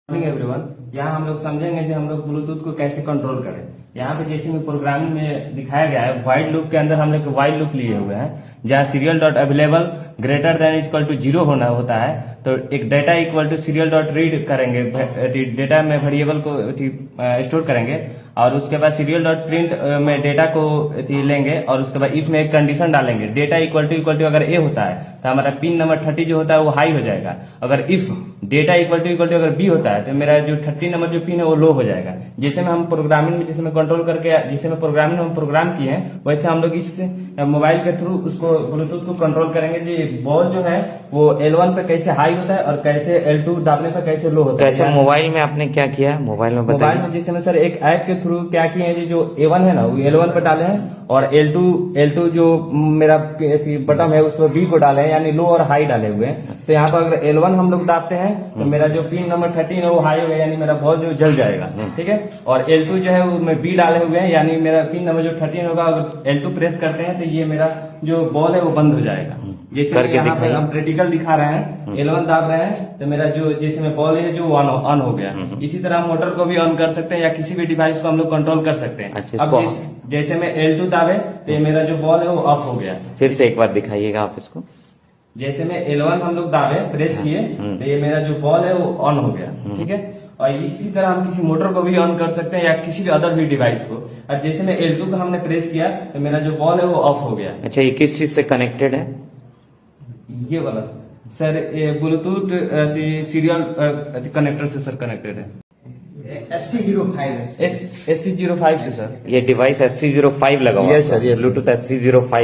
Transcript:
Morning everyone. यहाँ हम लोग समझेंगे कि हम लोग ब्लूटूथ को कैसे कंट्रोल करें। यहाँ पे जैसे में प्रोग्रामिंग में दिखाया गया है, व्हाइल लूप के अंदर हम लोग व्हाइल लूप लिए हुए हैं, जहाँ serial dot available greater than equal to 0 होना होता है। तो एक data equal to serial dot read करेंगे, डेटा में वेरिएबल को स्टोर करेंगे, और उसके बाद सीरियल डॉट प्रिंट में डेटा को लेंगे, और उसके बाद इफ में एक कंडीशन डालेंगे, डेटा इक्वल टू अगर ए होता है तो हमारा पिन नंबर 30 जो होता है वो हाई हो जाएगा। अगर इफ डेटा इक्वल टू अगर बी होता है तो मेरा जो 30 नंबर जो पिन है वो लो हो जाएगा। जैसे में हम प्रोग्रामिंग में, जैसे में कंट्रोल करके, जैसे में प्रोग्रामिंग में हम प्रोग्राम किए हैं, वैसे हम लोग इस मोबाइल के थ्रू उसको ब्लूटूथ को कंट्रोल करेंगे। जी बॉल जो है वो L1 पे कैसे हाई होता है और कैसे L2 दाबने पे कैसे लो होता है। कैसे मोबाइल में आपने क्या किया है? मोबाइल में बताइए। मोबाइल में जैसे में सर एक ऐप के थ्रू क्या किए हैं जी, जो A1 है ना वो L1 पे डाले हैं, और L2 जो मेरा बटन है उस पर B को डाले हैं, यानी लो और हाई डाले हुए हैं। तो यहाँ पर अगर L1 हम लोग दाबते हैं तो मेरा जो पिन नंबर 13 है वो हाई हो गया, यानी मेरा बॉल जो जल जाएगा, ठीक है। और L2 जो है वो मैं B डाले हुए हैं, यानी मेरा पिन नंबर जो 13 होगा, अगर L2 प्रेस करते हैं तो ये मेरा जो बॉल है वो बंद हो जाएगा। जैसे यहाँ पे हम प्रैक्टिकल दिखा रहे हैं, L1 दाब रहे हैं तो मेरा जो जैसे में बॉल है जो ऑन हो गया। इसी तरह हम मोटर को भी ऑन कर सकते हैं, या किसी भी डिवाइस को हम लोग कंट्रोल कर सकते हैं। अच्छा, अब जैसे में L2 दाबे तो ये मेरा जो बॉल है वो ऑफ हो गया। फिर से एक बार दिखाइएगा आप इसको। जैसे में L1 हम लोग दाबे, प्रेस किए तो ये मेरा जो बॉल है वो ऑन हो गया, ठीक है। और इसी तरह हम किसी मोटर को भी ऑन कर सकते हैं, या किसी भी अदर भी डिवाइस को। और जैसे में L2 को हमने प्रेस किया तो मेरा जो बॉल है वो ऑफ हो गया। अच्छा, ये किस चीज से कनेक्टेड है? ये वाला सर ये ब्लूटूथ सीरियल कनेक्टर से सर कनेक्टेड है, SC05 से सर। ये डिवाइस SC05 लगा हुआ है। Yes, sir, yes, sir. Bluetooth SC05